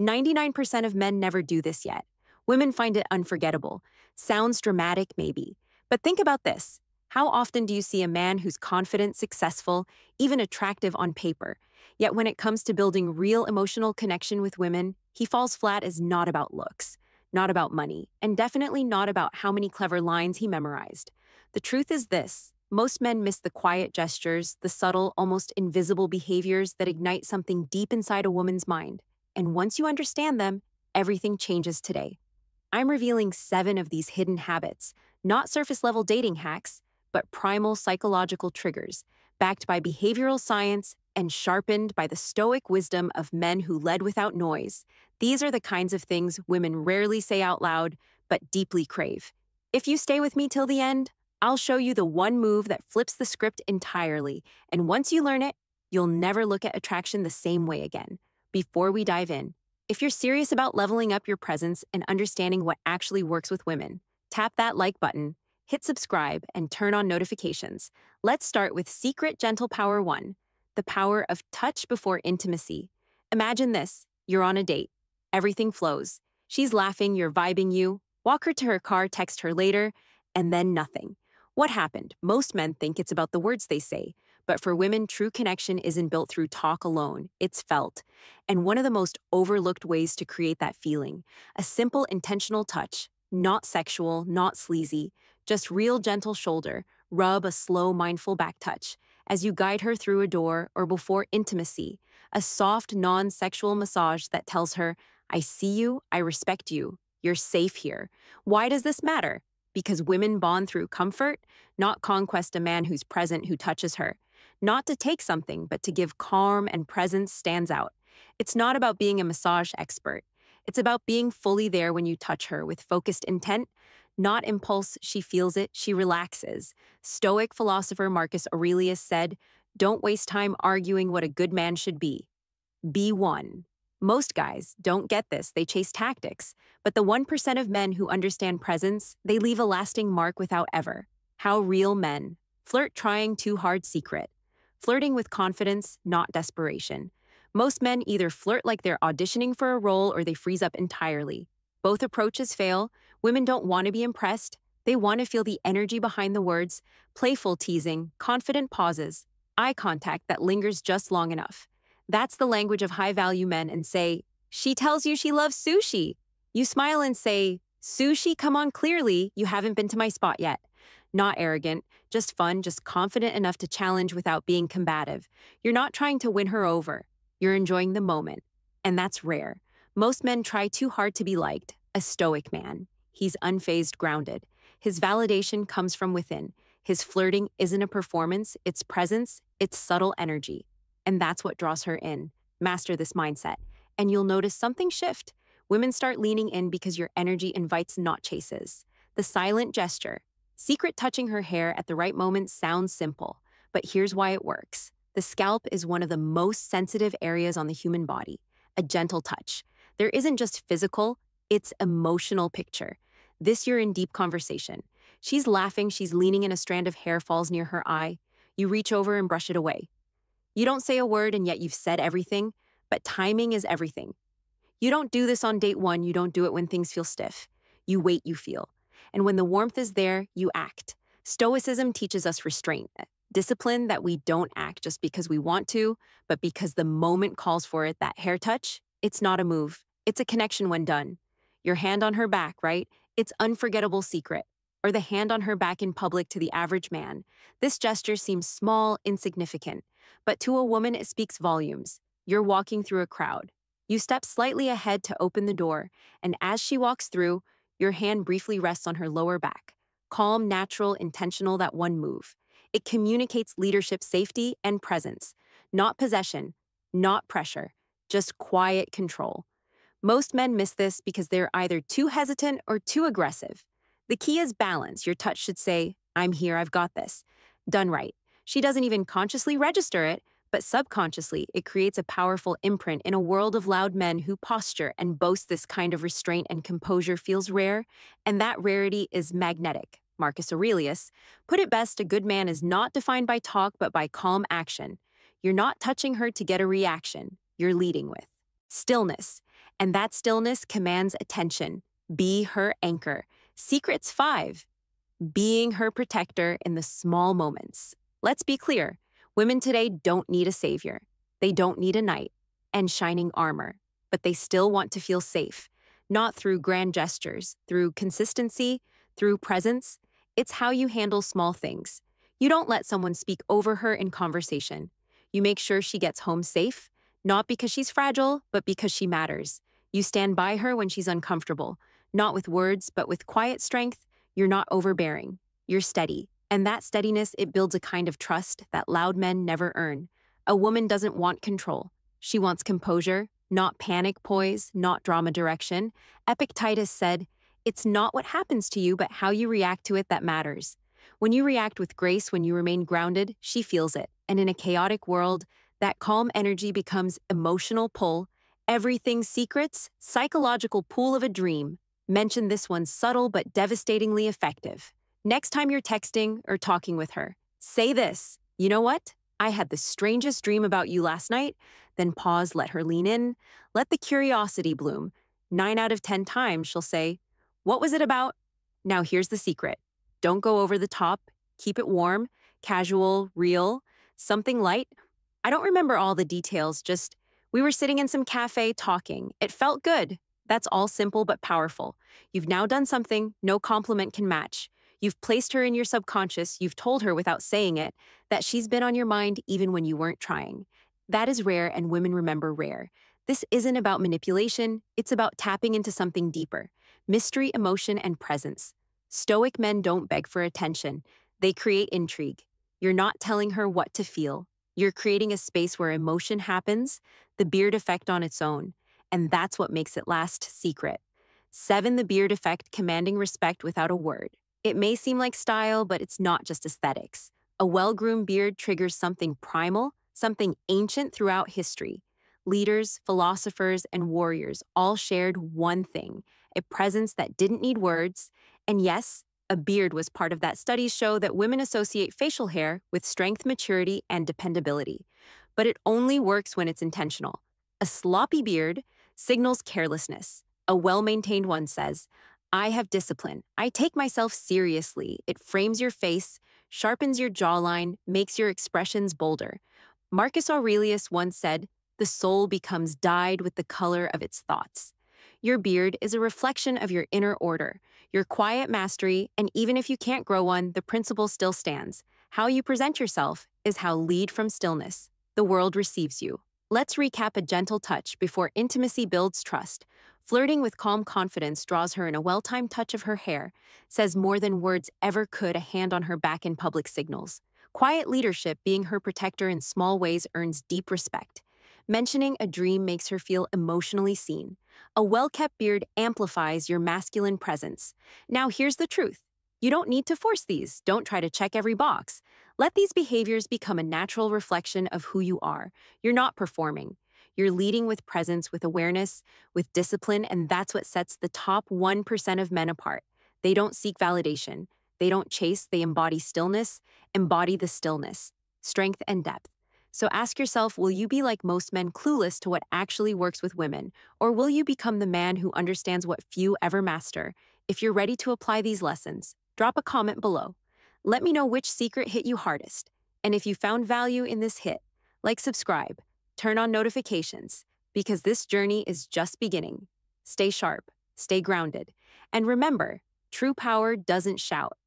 99% of men never do this yet. Women find it unforgettable. Sounds dramatic, maybe. But think about this. How often do you see a man who's confident, successful, even attractive on paper, yet when it comes to building real emotional connection with women, he falls flat as not about looks, not about money, and definitely not about how many clever lines he memorized. The truth is this. Most men miss the quiet gestures, the subtle, almost invisible behaviors that ignite something deep inside a woman's mind. And once you understand them, everything changes today. I'm revealing 7 of these hidden habits, not surface-level dating hacks, but primal psychological triggers, backed by behavioral science and sharpened by the stoic wisdom of men who led without noise. These are the kinds of things women rarely say out loud, but deeply crave. If you stay with me till the end, I'll show you the one move that flips the script entirely, and once you learn it, you'll never look at attraction the same way again. Before we dive in, if you're serious about leveling up your presence and understanding what actually works with women, tap that like button, hit subscribe, and turn on notifications. Let's start with Secret Gentle Power 1, the power of touch before intimacy. Imagine this, you're on a date. Everything flows. She's laughing, you're vibing you. Walk her to her car, text her later, and then nothing. What happened? Most men think it's about the words they say, but for women, true connection isn't built through talk alone, it's felt. And one of the most overlooked ways to create that feeling, a simple intentional touch, not sexual, not sleazy, just real gentle shoulder, rub, a slow, mindful back touch, as you guide her through a door or before intimacy, a soft, non-sexual massage that tells her, I see you, I respect you, you're safe here. Why does this matter? Because women bond through comfort, not conquest, a man who's present, who touches her. Not to take something, but to give calm and presence stands out. It's not about being a massage expert. It's about being fully there when you touch her with focused intent, not impulse. She feels it, she relaxes. Stoic philosopher Marcus Aurelius said, don't waste time arguing what a good man should be. Be one. Most guys don't get this, they chase tactics. But the 1% of men who understand presence, they leave a lasting mark without ever. How real men. Flirt trying too hard secret. Flirting with confidence, not desperation. Most men either flirt like they're auditioning for a role or they freeze up entirely. Both approaches fail. Women don't want to be impressed. They want to feel the energy behind the words, playful teasing, confident pauses, eye contact that lingers just long enough. That's the language of high-value men and say, she tells you she loves sushi. You smile and say, sushi, come on, clearly, you haven't been to my spot yet. Not arrogant, just fun, just confident enough to challenge without being combative. You're not trying to win her over. You're enjoying the moment. And that's rare. Most men try too hard to be liked. A stoic man. He's unfazed, grounded. His validation comes from within. His flirting isn't a performance, it's presence, it's subtle energy. And that's what draws her in. Master this mindset, and you'll notice something shift. Women start leaning in because your energy invites, not chases. The silent gesture. Secret touching her hair at the right moment sounds simple, but here's why it works. The scalp is one of the most sensitive areas on the human body. A gentle touch. There isn't just physical, it's emotional picture. This, you're in deep conversation. She's laughing, she's leaning, and a strand of hair falls near her eye. You reach over and brush it away. You don't say a word, and yet you've said everything, but timing is everything. You don't do this on date 1, you don't do it when things feel stiff. You wait, you feel. And when the warmth is there, you act. Stoicism teaches us restraint, discipline, that we don't act just because we want to, but because the moment calls for it. That hair touch, it's not a move. It's a connection when done. Your hand on her back, right? It's unforgettable secret. Or the hand on her back in public to the average man. This gesture seems small, insignificant. But to a woman, it speaks volumes. You're walking through a crowd. You step slightly ahead to open the door, and as she walks through, your hand briefly rests on her lower back. Calm, natural, intentional, that one move. It communicates leadership, safety, and presence. Not possession, not pressure, just quiet control. Most men miss this because they're either too hesitant or too aggressive. The key is balance. Your touch should say, I'm here, I've got this. Done right. She doesn't even consciously register it, but subconsciously, it creates a powerful imprint in a world of loud men who posture and boast. This kind of restraint and composure feels rare, and that rarity is magnetic. Marcus Aurelius put it best, a good man is not defined by talk, but by calm action. You're not touching her to get a reaction. You're leading with stillness. And that stillness commands attention. Be her anchor. Secrets 5. Being her protector in the small moments. Let's be clear, women today don't need a savior. They don't need a knight and shining armor, but they still want to feel safe, not through grand gestures, through consistency, through presence. It's how you handle small things. You don't let someone speak over her in conversation. You make sure she gets home safe, not because she's fragile, but because she matters. You stand by her when she's uncomfortable, not with words, but with quiet strength. You're not overbearing. You're steady. And that steadiness, it builds a kind of trust that loud men never earn. A woman doesn't want control. She wants composure, not panic poise, not drama direction. Epictetus said, "It's not what happens to you, but how you react to it that matters." When you react with grace, when you remain grounded, she feels it. And in a chaotic world, that calm energy becomes emotional pull. Everything's secrets, psychological pool of a dream. Mention this one subtle but devastatingly effective. Next time you're texting or talking with her, say this: "You know what? I had the strangest dream about you last night." Then pause, let her lean in, let the curiosity bloom. 9 out of 10 times she'll say, "What was it about?" Now here's the secret. Don't go over the top. Keep it warm, casual, real, something light. I don't remember all the details, just we were sitting in some cafe talking. It felt good. That's all simple but powerful. You've now done something no compliment can match. You've placed her in your subconscious, you've told her without saying it, that she's been on your mind even when you weren't trying. That is rare, and women remember rare. This isn't about manipulation, it's about tapping into something deeper: mystery, emotion, and presence. Stoic men don't beg for attention, they create intrigue. You're not telling her what to feel. You're creating a space where emotion happens, the beard effect on its own. And that's what makes it last. Secret 7. The beard effect, commanding respect without a word. It may seem like style, but it's not just aesthetics. A well-groomed beard triggers something primal, something ancient throughout history. Leaders, philosophers, and warriors all shared one thing: a presence that didn't need words. And yes, a beard was part of that. Studies show that women associate facial hair with strength, maturity, and dependability. But it only works when it's intentional. A sloppy beard signals carelessness. A well-maintained one says, "I have discipline. I take myself seriously." It frames your face, sharpens your jawline, makes your expressions bolder. Marcus Aurelius once said, "The soul becomes dyed with the color of its thoughts." Your beard is a reflection of your inner order, your quiet mastery, and even if you can't grow one, the principle still stands. How you present yourself is how lead from stillness. The world receives you. Let's recap: a gentle touch before intimacy builds trust. Flirting with calm confidence draws her in. A well-timed touch of her hair says more than words ever could. A hand on her back in public signals. Quiet leadership, being her protector in small ways, earns deep respect. Mentioning a dream makes her feel emotionally seen. A well-kept beard amplifies your masculine presence. Now here's the truth. You don't need to force these. Don't try to check every box. Let these behaviors become a natural reflection of who you are. You're not performing. You're leading with presence, with awareness, with discipline, and that's what sets the top 1% of men apart. They don't seek validation. They don't chase, they embody stillness, embody the stillness, strength, and depth. So ask yourself, will you be like most men, clueless to what actually works with women? Or will you become the man who understands what few ever master? If you're ready to apply these lessons, drop a comment below. Let me know which secret hit you hardest. And if you found value in this hit, subscribe, turn on notifications, because this journey is just beginning. Stay sharp, stay grounded, and remember, true power doesn't shout.